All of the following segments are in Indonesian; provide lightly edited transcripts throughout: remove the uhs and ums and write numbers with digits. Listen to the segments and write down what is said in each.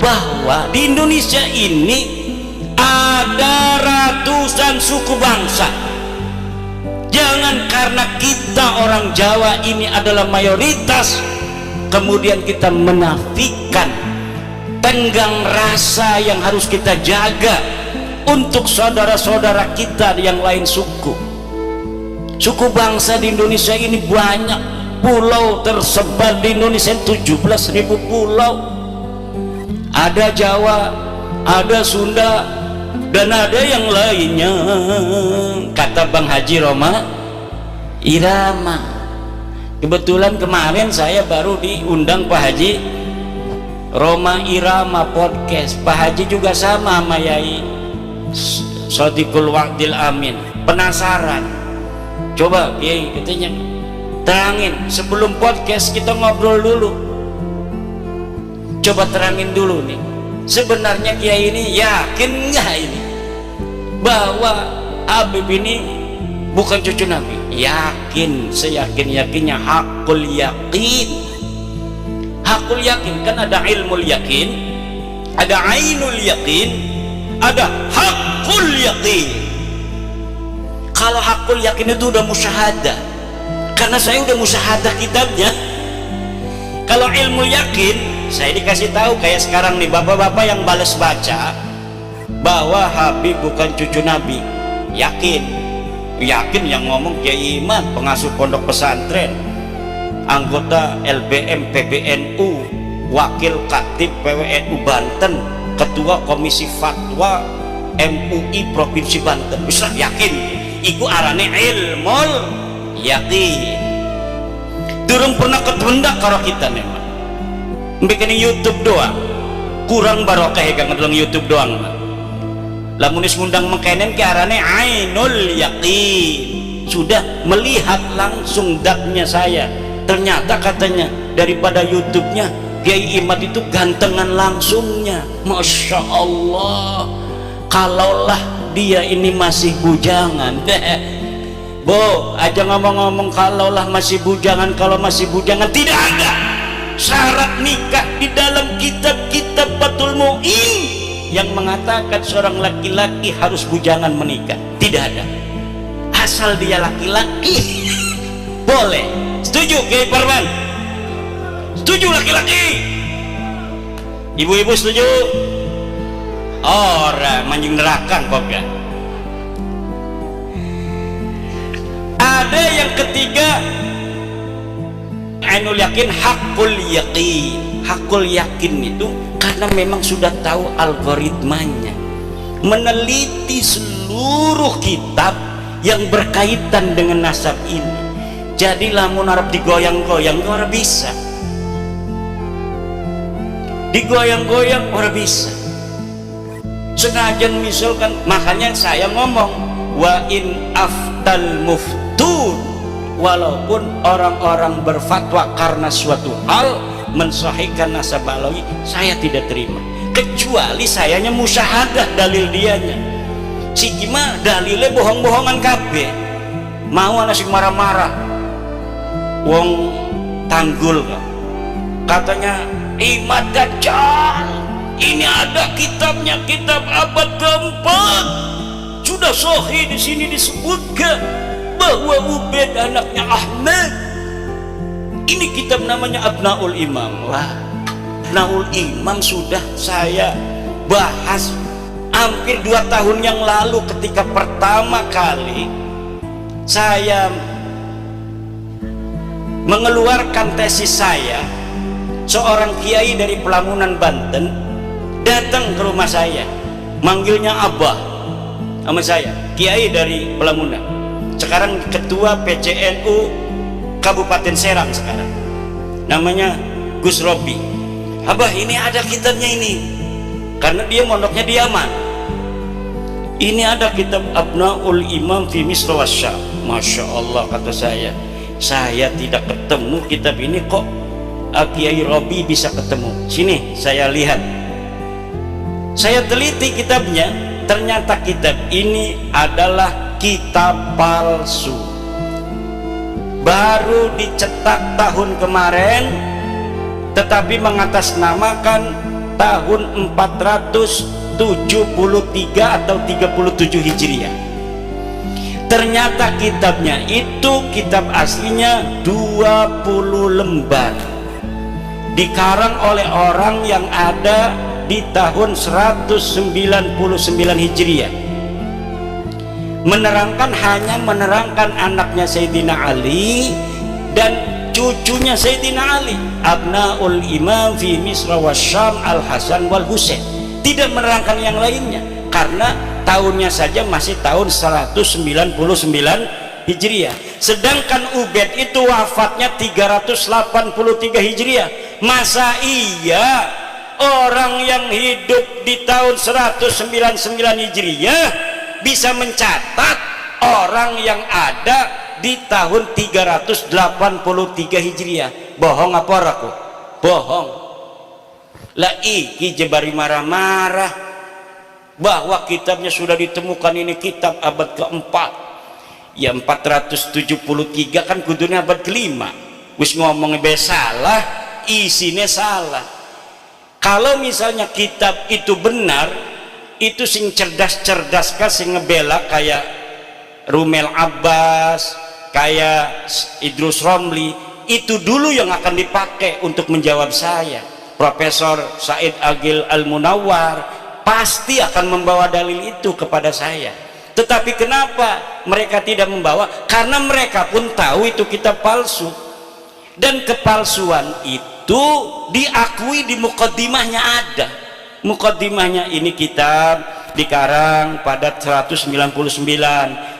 bahwa di Indonesia ini ada ratusan suku bangsa. Jangan karena kita orang Jawa ini adalah mayoritas kemudian kita menafikan tenggang rasa yang harus kita jaga untuk saudara-saudara kita yang lain suku. Suku bangsa di Indonesia ini banyak, pulau tersebar di Indonesia 17.000 pulau. Ada Jawa, ada Sunda, dan ada yang lainnya. Kata Bang Haji Roma Irama. Kebetulan kemarin saya baru diundang Pak Haji Roma Irama podcast. Pak Haji juga sama sama Yai Sadiqul Waqdil Amin. Penasaran, coba Kiai katanya terangin sebelum podcast, kita ngobrol dulu. Coba terangin dulu nih, sebenarnya Kiai ini yakin nggak ini bahwa Habib ini bukan cucu Nabi? Yakin, seyakin-yakinnya, hakul yakin. Hakul yakin kan ada ilmul yakin, ada ainul yakin, ada hakul yakin. Kalau hakul yakin itu udah musyahadah, karena saya udah musyahadah kitabnya. Kalau ilmu yakin, saya dikasih tahu kayak sekarang nih bapak-bapak yang balas baca bahwa Habib bukan cucu Nabi. Yakin yang ngomong Kiai Iman, pengasuh pondok pesantren, anggota LBM PBNU, wakil katib PWNU Banten, ketua komisi fatwa MUI Provinsi Banten. Bisa yakin iku arane ilmul yakin. Durung pernah ketendak karo kita memang bikin YouTube doang, kurang barokah ya ngedeleng YouTube doang. Lamunis ngundang mengkenen ke arane ainul yakin, sudah melihat langsung datnya saya. Ternyata katanya daripada YouTube-nya Kiai Imad itu gantengan langsungnya. Masya Allah, kalaulah dia ini masih bujangan. Bo, aja ngomong-ngomong kalaulah masih bujangan. Kalau masih bujangan tidak ada syarat nikah di dalam kitab-kitab Fathul Mu'in yang mengatakan seorang laki-laki harus bujangan menikah. Tidak ada. Asal dia laki-laki boleh. Setuju Kiai Parman? Setuju laki-laki? Ibu-ibu setuju? Orang manjing neraka kok gak? Ada yang ketiga, ainul yakin, hakul yakin. Hakul yakin itu karena memang sudah tahu algoritmanya, meneliti seluruh kitab yang berkaitan dengan nasab ini. Jadi lamun arep digoyang-goyang ora bisa, digoyang-goyang ora bisa. Senajan misalkan, makanya saya ngomong wa in aftal muftun, walaupun orang-orang berfatwa karena suatu hal mensahihkan nasab alawi, saya tidak terima kecuali sayanya musyahadah dalil dianya. Si gimana dalilnya bohong-bohongan kabeh, mau anak sing marah-marah wong tanggul katanya Imad Dajjal ini ada kitabnya, kitab abad keempat, sudah sahih di sini disebutkan bahwa Ubaid anaknya Ahmad. Ini kitab namanya Abnaul Imam. Wah, Abnaul Imam sudah saya bahas hampir 2 tahun yang lalu ketika pertama kali saya mengeluarkan tesis saya. Seorang kiai dari Pelamunan Banten datang ke rumah saya, manggilnya Abah sama saya, kiai dari Pelamunan, sekarang ketua PCNU Kabupaten Serang sekarang, namanya Gus Robi. Abah, ini ada kitabnya ini, karena dia mondoknya di Yaman. Ini ada kitab Abnaul Imam fi Misr wa Syam. Masya Allah, kata saya tidak ketemu kitab ini, kok Kiai Robi bisa ketemu. Sini saya lihat, saya teliti kitabnya, ternyata kitab ini adalah kitab palsu, baru dicetak tahun kemarin, tetapi mengatasnamakan tahun 473 atau 37 Hijriah. Ternyata kitabnya itu kitab aslinya 20 lembar, dikarang oleh orang yang ada di tahun 199 Hijriah, menerangkan anaknya Sayyidina Ali dan cucunya Sayyidina Ali, abnaul imam fi Misra wa Syam al-Hasan wal Husain. Tidak menerangkan yang lainnya karena tahunnya saja masih tahun 199 Hijriah, sedangkan Ubaid itu wafatnya 383 Hijriah. Masa iya orang yang hidup di tahun 199 Hijriah bisa mencatat orang yang ada di tahun 383 Hijriah? Bohong apa aku? Bohong. Lah iki jebari marah-marah bahwa kitabnya sudah ditemukan, ini kitab abad keempat. Ya 473 kan kudunya abad kelima. Wis ngomongnya salah, isinya salah. Kalau misalnya kitab itu benar, itu sing cerdas-cerdas kan sing ngebela kayak Rumel Abbas, kayak Idrus Romli, itu dulu yang akan dipakai untuk menjawab saya. Profesor Said Agil Al-Munawwar pasti akan membawa dalil itu kepada saya. Tetapi kenapa mereka tidak membawa? Karena mereka pun tahu itu kitab palsu, dan kepalsuan itu diakui di mukaddimahnya ada. Mukaddimahnya ini kitab dikarang pada 199,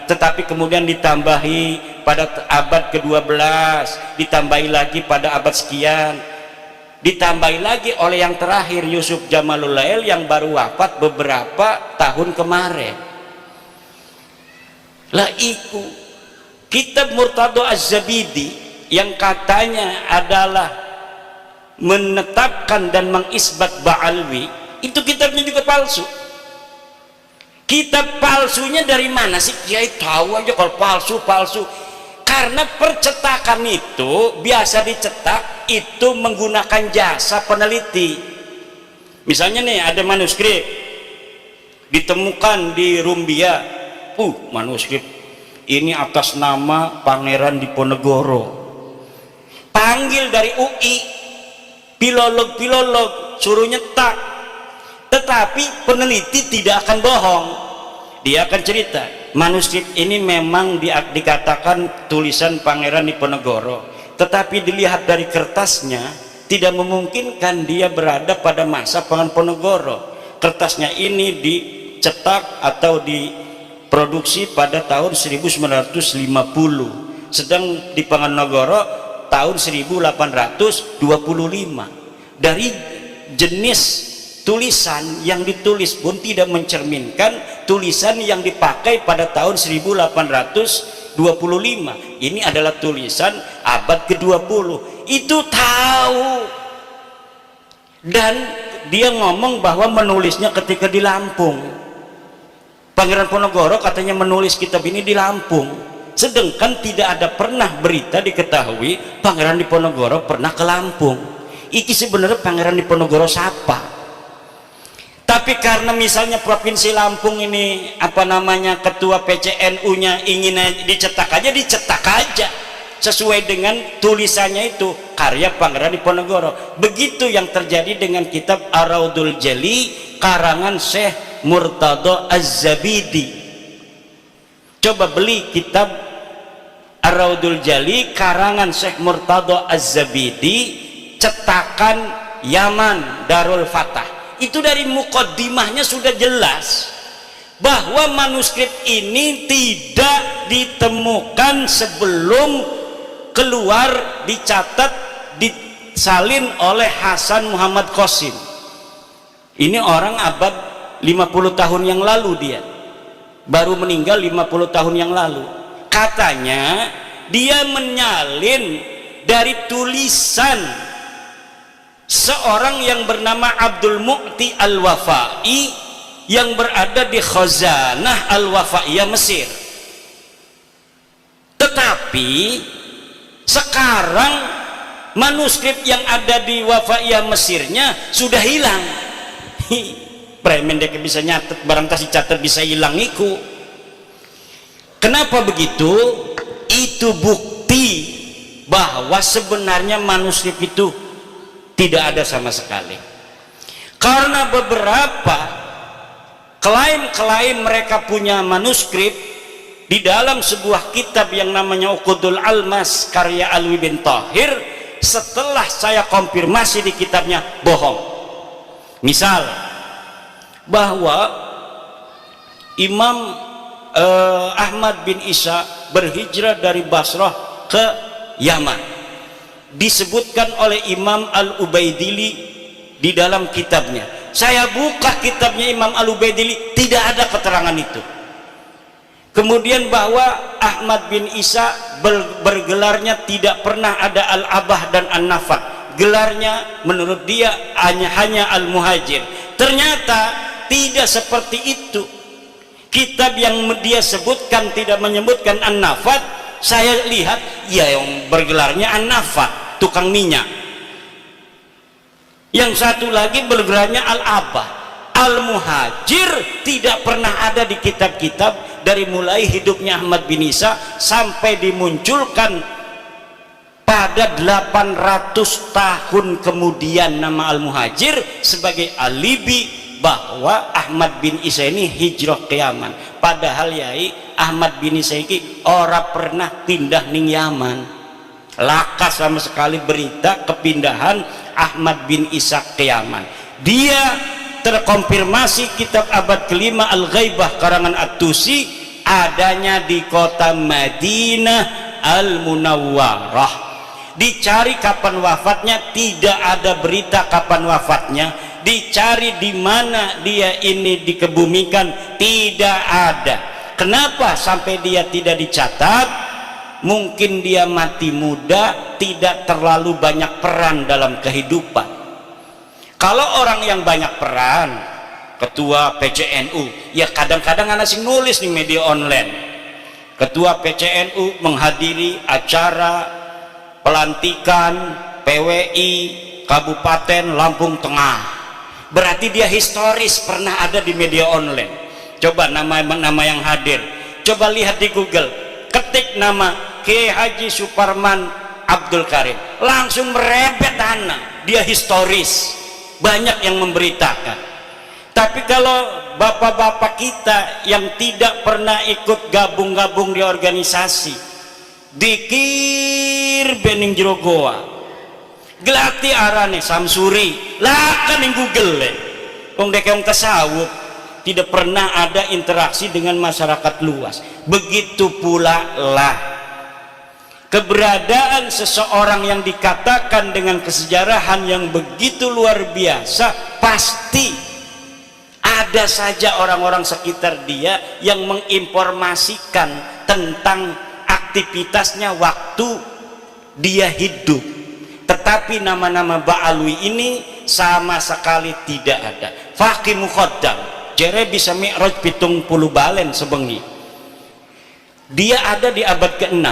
tetapi kemudian ditambahi pada abad ke-12, ditambahi lagi pada abad sekian, ditambahi lagi oleh yang terakhir Yusuf Jamalul Lail yang baru wafat beberapa tahun kemarin. Lah iku kitab Murtado Az-Zabidi yang katanya adalah menetapkan dan mengisbat Ba'alwi, itu kitabnya juga palsu. Kitab palsunya dari mana sih? Kiai tahu aja kalau palsu. Karena percetakan itu biasa dicetak itu menggunakan jasa peneliti. Misalnya nih ada manuskrip ditemukan di Rumbia, manuskrip ini atas nama Pangeran Diponegoro. Panggil dari UI, filolog suruh nyetak. Tetapi peneliti tidak akan bohong, dia akan cerita manuskrip ini memang dikatakan tulisan Pangeran Diponegoro, tetapi dilihat dari kertasnya tidak memungkinkan dia berada pada masa Pangeran Diponegoro. Kertasnya ini dicetak atau diproduksi pada tahun 1950, sedang di Panganogoro tahun 1825. Dari jenis tulisan yang ditulis pun tidak mencerminkan tulisan yang dipakai pada tahun 1825. Ini adalah tulisan abad ke-20. Itu tahu. Dan dia ngomong bahwa menulisnya ketika di Lampung. Pangeran Diponegoro katanya menulis kitab ini di Lampung, sedangkan tidak ada pernah berita diketahui Pangeran Diponegoro pernah ke Lampung. Iki sebenarnya Pangeran Diponegoro siapa? Tapi karena misalnya Provinsi Lampung ini ketua PCNU-nya ingin dicetak aja sesuai dengan tulisannya itu karya Pangeran Diponegoro. Begitu yang terjadi dengan kitab Ar-Raudul Jali karangan Syekh Murtado Az-Zabidi. Coba beli kitab Ar-Raudul Jali karangan Syekh Murtado Az-Zabidi, cetakan Yaman Darul Fatah. Itu dari mukaddimahnya sudah jelas bahwa manuskrip ini tidak ditemukan sebelum keluar, dicatat, disalin oleh Hasan Muhammad Qasim. Ini orang abad 50 tahun yang lalu, dia baru meninggal 50 tahun yang lalu. Katanya dia menyalin dari tulisan seorang yang bernama Abdul Mu'ti Al-Wafai yang berada di Khazanah Al-Wafaiyah Mesir. Tetapi sekarang manuskrip yang ada di Wafaiyah Mesirnya sudah hilang. premen dia bisa nyatet barang kasih catat bisa hilang iku. Kenapa begitu? Itu bukti bahwa sebenarnya manuskrip itu tidak ada sama sekali. Karena beberapa klaim mereka punya manuskrip di dalam sebuah kitab yang namanya Uqudul Almas karya Alwi bin Thahir, setelah saya konfirmasi di kitabnya bohong. Misal bahwa Imam Ahmad bin Isa berhijrah dari Basrah ke Yaman, disebutkan oleh Imam Al-Ubaidili di dalam kitabnya. Saya buka kitabnya Imam Al-Ubaidili, tidak ada keterangan itu. Kemudian bahwa Ahmad bin Isa bergelarnya tidak pernah ada Al-Abah dan An-Nafat, gelarnya menurut dia hanya Al-Muhajir. Ternyata tidak seperti itu. Kitab yang dia sebutkan tidak menyebutkan An-Nafat. Saya lihat ya yang bergelarnya An-Nafat, tukang minyak. Yang satu lagi bergelarnya Al-Abah. Al-Muhajir tidak pernah ada di kitab-kitab dari mulai hidupnya Ahmad bin Isa sampai dimunculkan pada 800 tahun kemudian nama Al-Muhajir sebagai alibi bahwa Ahmad bin Isa ini hijrah ke Yaman. Padahal yai Ahmad bin Isa ini ora pernah pindah ning Yaman. Laka sama sekali berita kepindahan Ahmad bin Isa ke Yaman. Dia terkonfirmasi kitab abad kelima Al-Ghaibah karangan At-Tusi adanya di kota Madinah Al-Munawwarah. Dicari kapan wafatnya, tidak ada berita kapan wafatnya. Dicari di mana dia ini dikebumikan, tidak ada. Kenapa sampai dia tidak dicatat? Mungkin dia mati muda, tidak terlalu banyak peran dalam kehidupan. Kalau orang yang banyak peran, ketua PCNU, ya kadang-kadang anak sing nulis di media online. Ketua PCNU menghadiri acara pelantikan PWI Kabupaten Lampung Tengah. Berarti dia historis pernah ada di media online. Coba nama yang hadir, coba lihat di Google, ketik nama Kiai Haji Suparman Abdul Karim, langsung merebet anak, dia historis, banyak yang memberitakan. Tapi kalau bapak-bapak kita yang tidak pernah ikut gabung-gabung di organisasi, dikir bening jero goa, gelati arane Samsuri lah kan yang Google wong dek yang tasawuf, tidak pernah ada interaksi dengan masyarakat luas. Begitu pula lah keberadaan seseorang yang dikatakan dengan kesejarahan yang begitu luar biasa, pasti ada saja orang-orang sekitar dia yang menginformasikan tentang aktivitasnya waktu dia hidup. Tetapi nama-nama Ba'alwi ini sama sekali tidak ada. Faqih Muqaddam jere bisa mi'raj 70 balen sebengi. Dia ada di abad ke-6.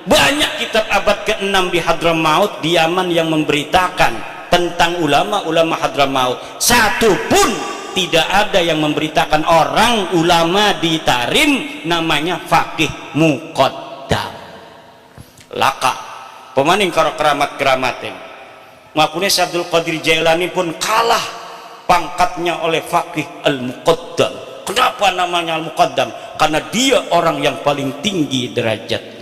Banyak kitab abad ke-6 di Hadramaut di Yaman yang memberitakan tentang ulama-ulama Hadramaut. Satu pun tidak ada yang memberitakan orang ulama di Tarim namanya Faqih Muqaddam. Laka pemaning karo keramat-keramatin. Ngakunya Syekh Abdul Qadir Jailani pun kalah pangkatnya oleh Faqih Al-Muqaddam. Kenapa namanya Al-Muqaddam? Karena dia orang yang paling tinggi derajatnya.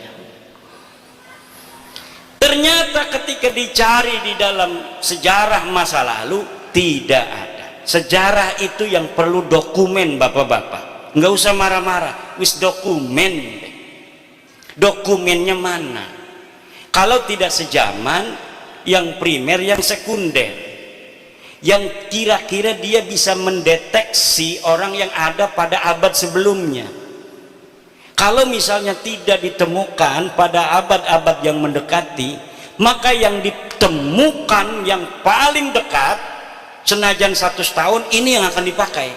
Ternyata ketika dicari di dalam sejarah masa lalu tidak ada. Sejarah itu yang perlu dokumen, bapak-bapak. Nggak usah marah-marah, wis dokumen. Dokumennya mana? Kalau tidak sejaman, yang primer, yang sekunder, yang kira-kira dia bisa mendeteksi orang yang ada pada abad sebelumnya. Kalau misalnya tidak ditemukan pada abad-abad yang mendekati, maka yang ditemukan yang paling dekat, senajan 100 tahun, ini yang akan dipakai.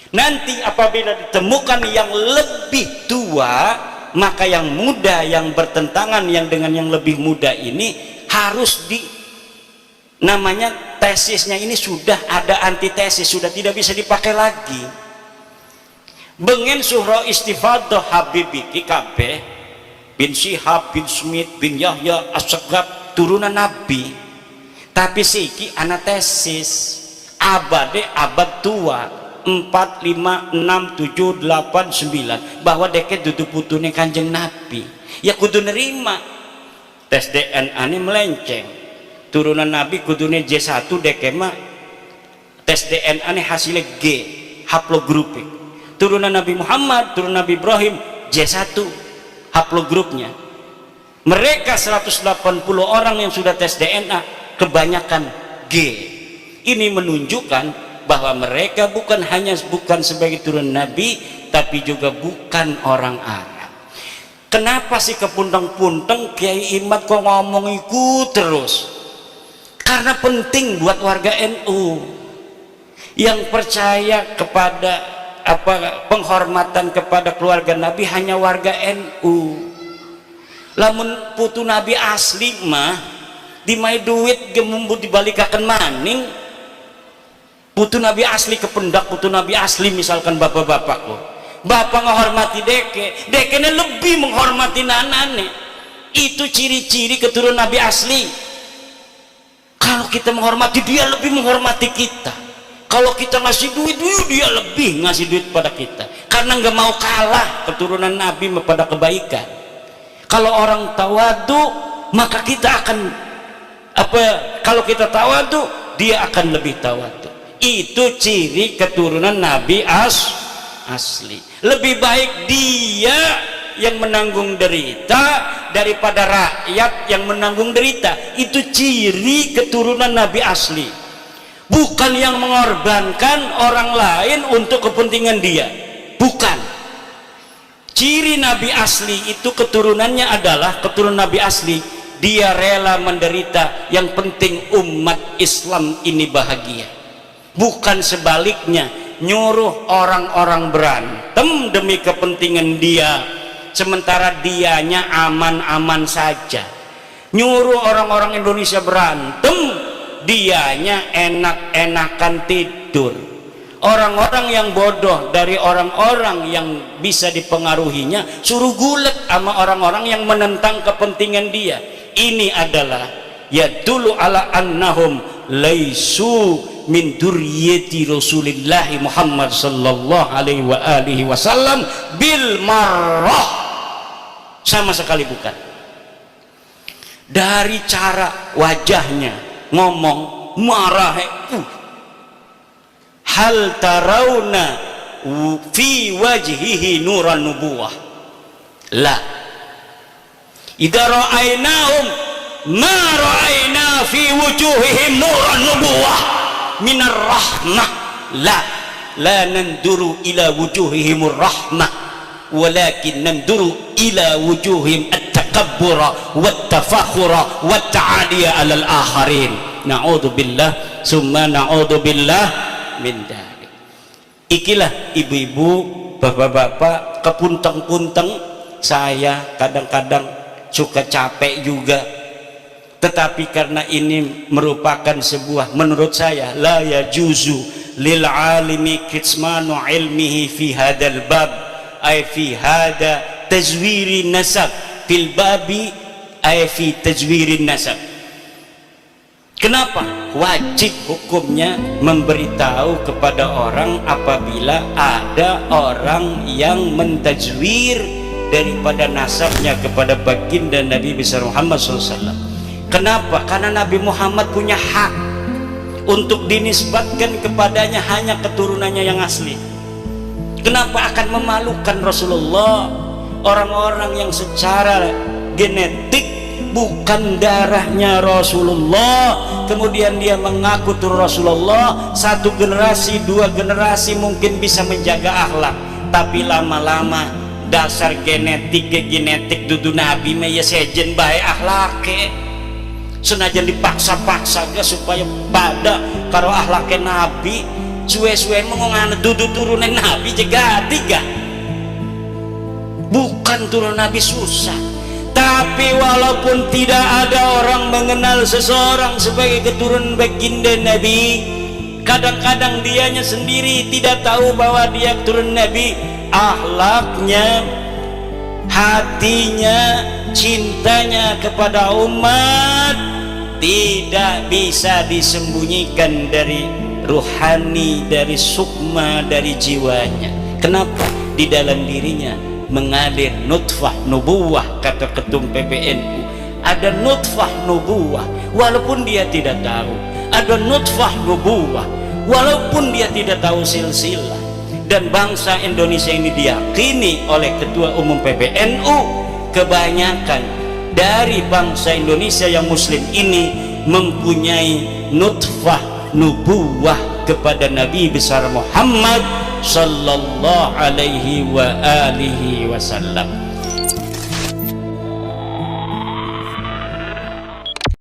Nanti apabila ditemukan yang lebih tua, maka yang muda yang bertentangan yang dengan yang lebih muda ini harus namanya tesisnya ini sudah ada antitesis, sudah tidak bisa dipakai lagi. Bengen surah istifadah Habibi kabeh bin Syihab bin Smith bin Yahya As-Sagab turunan Nabi, tapi siki anatesis abade abad tua 4, 5, 6, 7, 8, 9 bahwa deket duduk putune Kanjeng Nabi, ya kudu nerima. Tes DNA ini melenceng, turunan Nabi kudune J1 dekema, tes DNA ini hasilnya G haplogrupik. Turunan Nabi Muhammad, turunan Nabi Ibrahim J1 haplogrupnya. Mereka 180 orang yang sudah tes DNA kebanyakan G. Ini menunjukkan bahwa mereka bukan sebagai turunan Nabi, tapi juga bukan orang Arab. Kenapa sih kepuntang-puntang Kiai Imad kok ngomong ikut terus? Karena penting buat warga NU yang percaya kepada penghormatan kepada keluarga Nabi hanya warga NU. Lamun putu Nabi asli mah dimai duit gemembut dibalikaken maning. Putu Nabi asli kependak, putu Nabi asli misalkan bapak-bapakku, bapak menghormati dekenya lebih menghormati nanane. Itu ciri-ciri keturunan Nabi asli. Kalau kita menghormati dia, lebih menghormati kita. Kalau kita ngasih duit, dia lebih ngasih duit pada kita, karena nggak mau kalah keturunan Nabi pada kebaikan. Kalau orang tawadu, maka kita akan kalau kita tawadu, dia akan lebih tawadu. Itu ciri keturunan Nabi asli. Lebih baik dia yang menanggung derita daripada rakyat yang menanggung derita. Itu ciri keturunan Nabi asli. Bukan yang mengorbankan orang lain untuk kepentingan dia, bukan. Ciri Nabi asli itu keturunannya adalah keturunan Nabi asli, dia rela menderita, yang penting umat Islam ini bahagia. Bukan sebaliknya, nyuruh orang-orang berantem demi kepentingan dia, sementara dianya aman-aman saja. Nyuruh orang-orang Indonesia berantem, dianya enak-enakan tidur. Orang-orang yang bodoh dari orang-orang yang bisa dipengaruhinya suruh gulet sama orang-orang yang menentang kepentingan dia. Ini adalah yadullu ala annahum laisu min duriyati Rasulillah Muhammad sallallahu alaihi wasallam bil marrah. Sama sekali bukan. Dari cara wajahnya ngomong marah, hal tarawna fi wajhihi nuran nubuwah, la idza ra'ainahum ma ra'aina fi wujuhihim nuran nubuwah minar rahmah, la nanduru ila wujuhihimur rahmah walakin nanduru ila wujuhihim at-takabbura wat-tafakhura wat-ta'aliya 'alal akharin. Na'udzubillah summa na'udzubillah min dzalik. Ikilah ibu-ibu, bapak-bapak, kepuntang-puntang saya kadang-kadang suka capek juga, tetapi karena ini merupakan sebuah, menurut saya la yajuzu lil alimi kitmanu ilmihi fi hadal bab, ay fi hada tazwiri nasab fil babi, ay fi tazwiri nasab. Kenapa? Wajib hukumnya memberitahu kepada orang apabila ada orang yang mentajwir daripada nasabnya kepada baginda Nabi besar Muhammad SAW. Kenapa? Karena Nabi Muhammad punya hak untuk dinisbatkan kepadanya hanya keturunannya yang asli. Kenapa akan memalukan Rasulullah, orang-orang yang secara genetik bukan darahnya Rasulullah, kemudian dia mengaku turun Rasulullah? Satu generasi, dua generasi mungkin bisa menjaga akhlak, tapi lama-lama dasar genetik dudu Nabi mah ya sejen bae akhlake, senajan dipaksa-paksa ga supaya pada karo akhlake Nabi, suwe-suwe mengongana dudu turunan Nabi juga tiga. Bukan turun Nabi susah, Tapi walaupun tidak ada orang mengenal seseorang sebagai keturunan baginda Nabi, kadang-kadang dianya sendiri tidak tahu bahwa dia keturunan Nabi. Akhlaknya, hatinya, cintanya kepada umat tidak bisa disembunyikan dari ruhani, dari sukma, dari jiwanya. Kenapa? Di dalam dirinya mengalir nutfah nubuwah, kata ketum PBNU. Ada nutfah nubuwah walaupun dia tidak tahu, ada nutfah nubuwah walaupun dia tidak tahu silsilah. Dan bangsa Indonesia ini diyakini oleh Ketua Umum PBNU, kebanyakan dari bangsa Indonesia yang muslim ini mempunyai nutfah nubuwah kepada Nabi besar Muhammad sallallahu alaihi wa alihi wasallam.